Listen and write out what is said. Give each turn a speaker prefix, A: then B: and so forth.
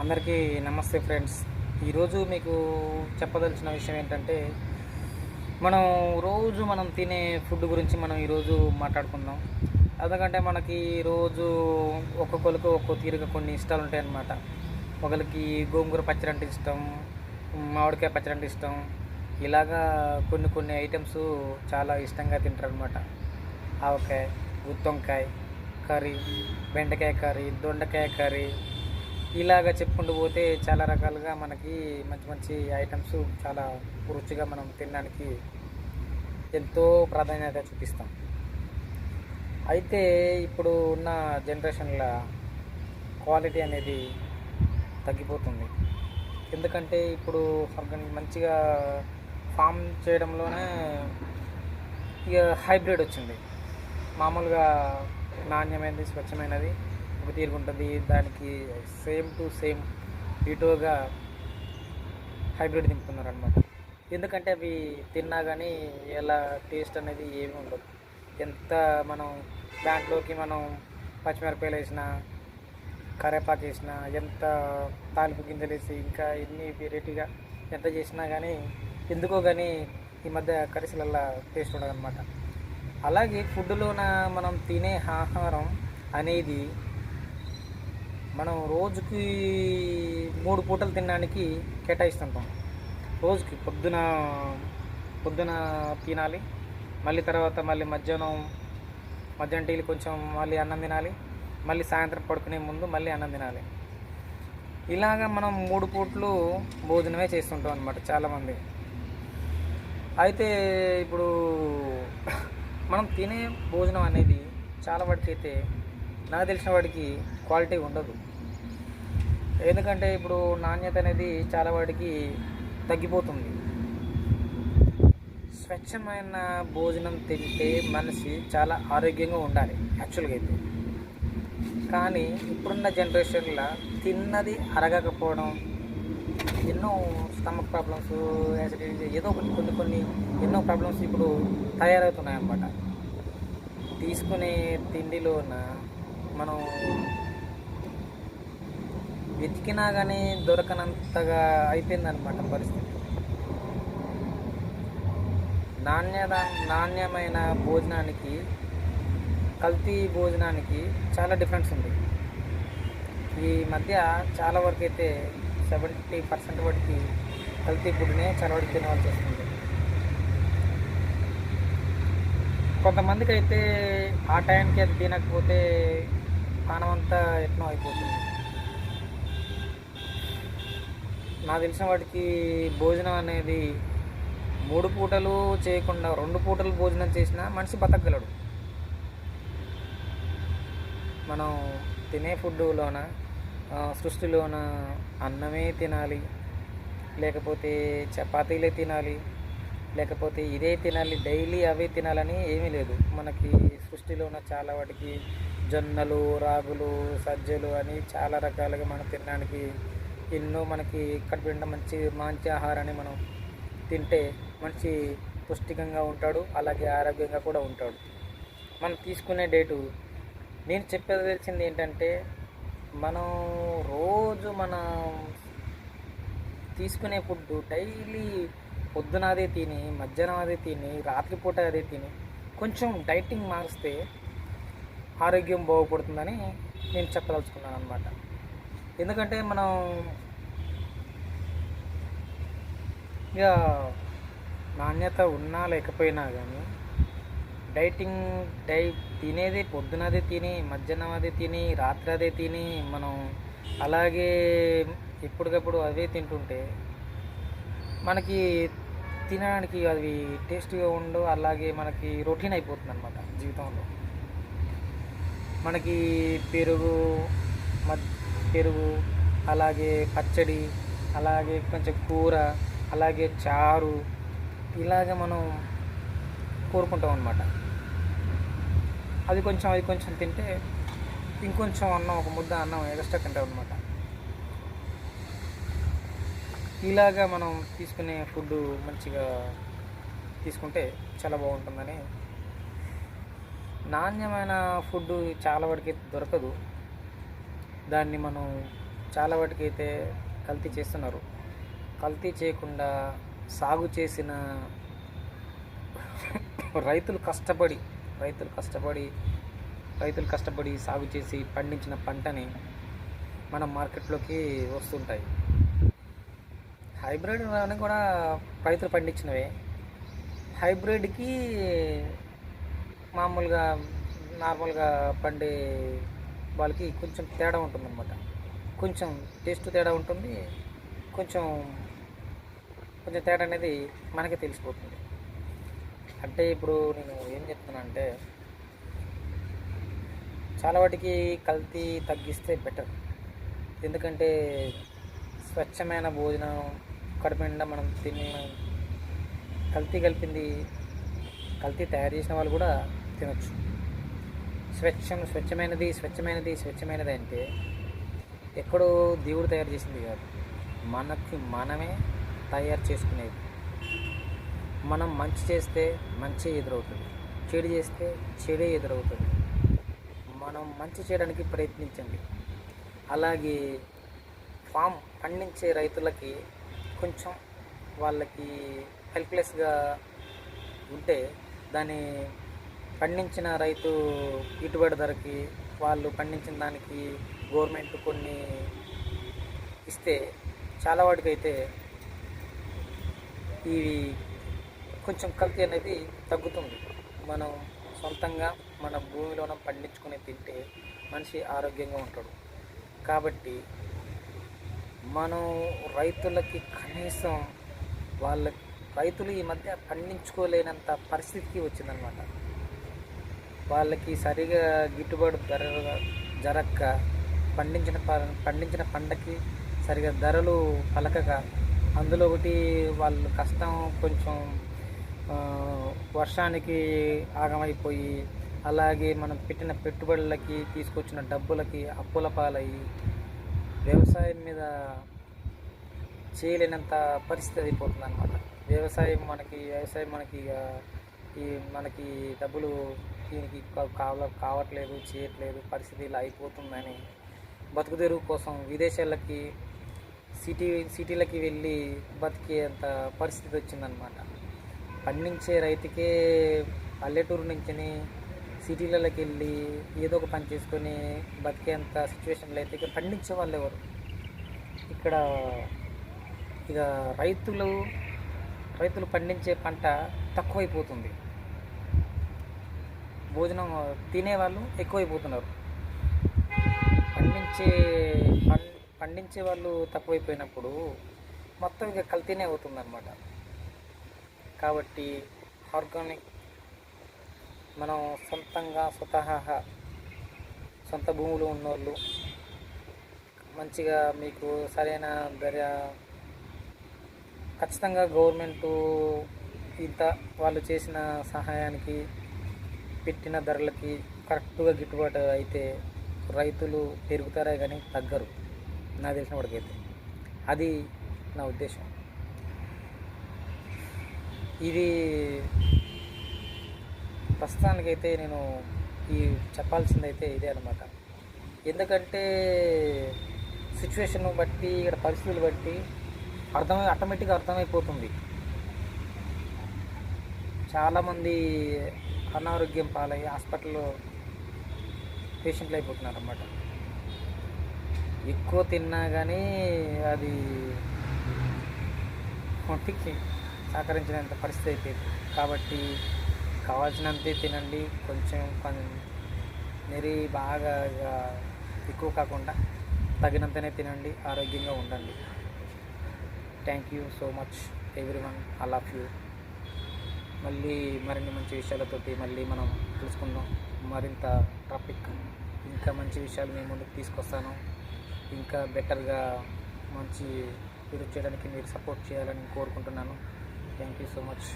A: అందరికీ నమస్తే ఫ్రెండ్స్. ఈరోజు మీకు చెప్పదలసిన విషయం ఏంటంటే, మనం తినే ఫుడ్ గురించి మనం ఈరోజు మాట్లాడుకుందాం. ఎందుకంటే మనకి రోజు ఒక్కొక్కరికి ఒక్కో తీరుగా కొన్ని ఇష్టాలు ఉంటాయన్నమాట. ఒకరికి గోంగూర పచ్చడి అంటే ఇష్టం, మామిడికాయ పచ్చడి అంటే ఇష్టం. ఇలాగా కొన్ని కొన్ని ఐటమ్స్ చాలా ఇష్టంగా తింటారనమాట. ఆవకాయ, గుత్తొంకాయ కర్రీ, బెండకాయ కర్రీ, దొండకాయ కర్రీ, ఇలాగ చెప్పుకుంటూ పోతే చాలా రకాలుగా మనకి మంచి మంచి ఐటమ్స్ చాలా రుచిగా మనం తినడానికి ఎంతో ప్రాధాన్యత చూపిస్తాం. అయితే ఇప్పుడు ఉన్న జనరేషన్ల క్వాలిటీ అనేది తగ్గిపోతుంది. ఎందుకంటే ఇప్పుడు మంచిగా ఫామ్ చేయడంలోనే ఇక హైబ్రిడ్ వచ్చింది. మామూలుగా నాణ్యమైనది, స్వచ్ఛమైనది ఒక తీరుగుంటుంది. దానికి సేమ్ టు సేమ్ డిటోగా హైబ్రిడ్ దింపుతున్నారు అనమాట. ఎందుకంటే అవి తిన్నా కానీ ఎలా టేస్ట్ అనేది ఏమీ ఉండదు. ఎంత మనం దాంట్లోకి మనం పచ్చిమిరపకాయలు వేసినా, కరేపాకు వేసినా, ఎంత తాలింపు గింజలు వేసి ఇంకా ఎన్ని వెరైటీగా ఎంత చేసినా కానీ ఎందుకో కానీ ఈ మధ్య కర్రీస్లల్లా టేస్ట్ ఉండదు అనమాట. అలాగే ఫుడ్లోన మనం తినే ఆహారం అనేది మనం రోజుకి 3 పూటలు తినడానికి కేటాయిస్తుంటాం. రోజుకి పొద్దున తినాలి, మళ్ళీ తర్వాత మళ్ళీ మధ్యాహ్నం టీలు కొంచెం మళ్ళీ అన్నం తినాలి, మళ్ళీ సాయంత్రం పడుకునే ముందు మళ్ళీ అన్నం తినాలి. ఇలాగా మనం 3 పూటలు భోజనమే చేస్తుంటాం అన్నమాట చాలామంది. అయితే ఇప్పుడు మనం తినే భోజనం అనేది చాలా వాటికి అయితే నాకు తెలిసిన వాడికి క్వాలిటీ ఉండదు. ఎందుకంటే ఇప్పుడు నాణ్యత అనేది చాలా వాటికి తగ్గిపోతుంది. స్వచ్ఛమైన భోజనం తింటే మనిషి చాలా ఆరోగ్యంగా ఉండాలి యాక్చువల్గా అయితే. కానీ ఇప్పుడున్న జనరేషన్లో తిన్నది అరగకపోవడం, ఎన్నో స్టమక్ ప్రాబ్లమ్స్, యాసిడిటీ, ఏదో ఒకటి కొన్ని ఎన్నో ప్రాబ్లమ్స్ ఇప్పుడు తయారవుతున్నాయి అన్నమాట. తీసుకునే తిండిలోన మనం వెతికినా కానీ దొరకనంతగా అయిపోయిందనమాట పరిస్థితి. నాణ్యమైన భోజనానికి, కల్తీ భోజనానికి చాలా డిఫరెన్స్ ఉంది. ఈ మధ్య చాలా వరకు అయితే 70% వాటికి కల్తీ ఫుడ్నే చాలా వరకు తినవలసి వస్తుంది. కొంతమందికి అయితే ఆ టైంకి అది తినకపోతే ప్రాణం అంతా ఎట్నో అయిపోతుంది. నాకు తెలిసిన వాటికి భోజనం అనేది 3 పూటలు చేయకుండా 2 పూటలు భోజనం చేసినా మనిషి బతకగలడు. మనం తినే ఫుడ్లోన సృష్టిలోన అన్నమే తినాలి, లేకపోతే చపాతీలే తినాలి, లేకపోతే ఇదే తినాలి, డైలీ అవే తినాలని ఏమీ లేదు. మనకి సృష్టిలోన చాలా వాటికి జొన్నలు, రాగులు, సజ్జలు అని చాలా రకాలుగా మనం తినడానికి ఎన్నో మనకి కడుపు నిండా మంచి ఆహారాన్ని మనం తింటే మనిషి పుష్టికంగా ఉంటాడు, అలాగే ఆరోగ్యంగా కూడా ఉంటాడు. మనం తీసుకునే డేటు నేను చెప్పదలిచింది ఏంటంటే, మనం రోజు తీసుకునే ఫుడ్ డైలీ పొద్దున అదే తిని, మధ్యాహ్నం అదే తిని, రాత్రిపూట అదే తిని కొంచెం డైటింగ్ మారిస్తే ఆరోగ్యం బాగుపడుతుందని నేను చెప్పదలుచుకున్నాను అనమాట. ఎందుకంటే మనం ఇక నాణ్యత ఉన్నా లేకపోయినా కానీ తినేది పొద్దున అదే తిని, మధ్యాహ్నం అదే తిని, రాత్రి అదే తిని మనం అలాగే ఎప్పటికప్పుడు అవే తింటుంటే మనకి తినడానికి అవి టేస్ట్గా ఉండవు. అలాగే మనకి రొటీన్ అయిపోతుంది అన్నమాట జీవితంలో. మనకి పెరుగు, అలాగే పచ్చడి, అలాగే కొంచెం కూర, అలాగే చారు, ఇలాగ మనం కోరుకుంటాం అన్నమాట. అది కొంచెం తింటే ఇంకొంచెం అన్నం, ఒక ముద్ద అన్నం ఎక్స్ట్రా తింటాం అన్నమాట. ఇలాగా మనం తీసుకునే ఫుడ్ మంచిగా తీసుకుంటే చాలా బాగుంటుందని. నాణ్యమైన ఫుడ్ చాలా వరకు దొరకదు. దాన్ని మనం చాలా వాటికైతే కల్తీ చేస్తున్నారు. కల్తీ చేయకుండా సాగు చేసిన రైతులు కష్టపడి రైతులు కష్టపడి రైతులు కష్టపడి సాగు చేసి పండించిన పంటని మన మార్కెట్లోకి వస్తుంటాయి. హైబ్రిడ్ అని కూడా రైతులు పండించినవే. హైబ్రిడ్కి మామూలుగా నార్మల్గా పండే వాళ్ళకి కొంచెం తేడా ఉంటుందన్నమాట. కొంచెం టేస్ట్ తేడా ఉంటుంది. కొంచెం కొంచెం తేడా అనేది మనకే తెలిసిపోతుంది. అంటే ఇప్పుడు నేను ఏం చెప్తున్నానంటే, చాలా వాటికి కల్తీ తగ్గిస్తే బెటర్. ఎందుకంటే స్వచ్ఛమైన భోజనం కడుపు నిండా మనం తిని, కల్తీ తయారు చేసిన వాళ్ళు కూడా తినొచ్చు. స్వచ్ఛమైనది అంటే ఎక్కడో దేవుడు తయారు చేసింది కాదు, మనమే తయారు చేసుకునేది. మనం మంచి చేస్తే మంచి ఎదురవుతుంది, చెడు చేస్తే చెడే ఎదురవుతుంది. మనం మంచి చేయడానికి ప్రయత్నించండి. అలాగే ఫామ్ పండించే రైతులకి కొంచెం వాళ్ళకి హెల్ప్లెస్గా ఉంటే, దాన్ని పండించిన రైతు గిట్టుబాటు ధరకి వాళ్ళు పండించిన దానికి గవర్నమెంట్ కొన్ని ఇస్తే చాలా వాటికైతే ఈ కొంచెం కల్తీ అనేది తగ్గుతుంది. మనం సొంతంగా మన భూమిలోన పండించుకొని తింటే మనిషి ఆరోగ్యంగా ఉంటాడు. కాబట్టి మనం రైతులకి కనీసం రైతులు ఈ మధ్య పండించుకోలేనంత పరిస్థితికి వచ్చిందనమాట. వాళ్ళకి సరిగా గిట్టుబాటు ధర జరక్క, పండించిన పంటకి సరిగా ధరలు పలకక, అందులో ఒకటి వాళ్ళ కష్టం కొంచెం వర్షానికి ఆగమైపోయి, అలాగే మనం పెట్టిన పెట్టుబడులకి తీసుకొచ్చిన డబ్బులకి అప్పుల పాలయ్యి వ్యవసాయం మీద చేయలేనంత పరిస్థితి అయిపోతుంది అన్నమాట. వ్యవసాయం మనకి మనకి డబ్బులు దీనికి కావట్లేదు, చేయట్లేదు, పరిస్థితి ఇలా అయిపోతుందని బతుకుదెరువు కోసం విదేశాలకి సిటీలకి వెళ్ళి బతికేంత పరిస్థితి వచ్చిందనమాట. పండించే రైతుకే పల్లెటూరు నుంచి సిటీలకి వెళ్ళి ఏదో ఒక పని చేసుకొని బతికేంత సిచ్యువేషన్లో అయితే ఇక పండించే వాళ్ళు ఎవరు? ఇక్కడ ఇక రైతులు పండించే పంట తక్కువైపోతుంది, భోజనం తినేవాళ్ళు ఎక్కువైపోతున్నారు. పండించే వాళ్ళు తక్కువైపోయినప్పుడు మొత్తం ఇక కల్తీనే అవుతుందన్నమాట. కాబట్టి ఆర్గానిక్ మనం స్వతహాగా సొంత భూములు ఉన్నోళ్ళు మంచిగా మీకు సరైన ధర ఖచ్చితంగా గవర్నమెంటు ఇంత వాళ్ళు చేసిన సహాయానికి పెట్టిన ధరలకి కరెక్ట్గా గిట్టుబాటు అయితే రైతులు పెరుగుతారే కానీ తగ్గరు, నాకు తెలిసిన వాడికైతే. అది నా ఉద్దేశం. ఇది ప్రస్తుతానికైతే నేను చెప్పాల్సిందైతే ఇదే అనమాట. ఎందుకంటే సిచ్యువేషన్ బట్టి, ఇక్కడ పరిస్థితులు బట్టి ఆటోమేటిక్గా అర్థమైపోతుంది. చాలామంది అనారోగ్యం పాలయ్యి హాస్పిటల్లో పేషెంట్లు అయిపోతున్నారు అన్నమాట. ఎక్కువ తిన్నా కానీ అది ఒంటికి సహకరించినంత పరిస్థితి అయిపోయింది. కాబట్టి కావాల్సినంతే తినండి, కొంచెం మరి బాగా ఎక్కువ కాకుండా తగినంతనే తినండి, ఆరోగ్యంగా ఉండండి. Thank you so much everyone, I love you. మళ్ళీ మరిన్ని మంచి విషయాలతోటి మళ్ళీ మనం తెలుసుకుందాం. మరింత టాపిక్, ఇంకా మంచి విషయాలు మీ ముందుకు తీసుకొస్తాను. ఇంకా బెటర్గా మంచి వీడియో చేయడానికి మీరు సపోర్ట్ చేయాలని కోరుకుంటున్నాను. Thank you so much.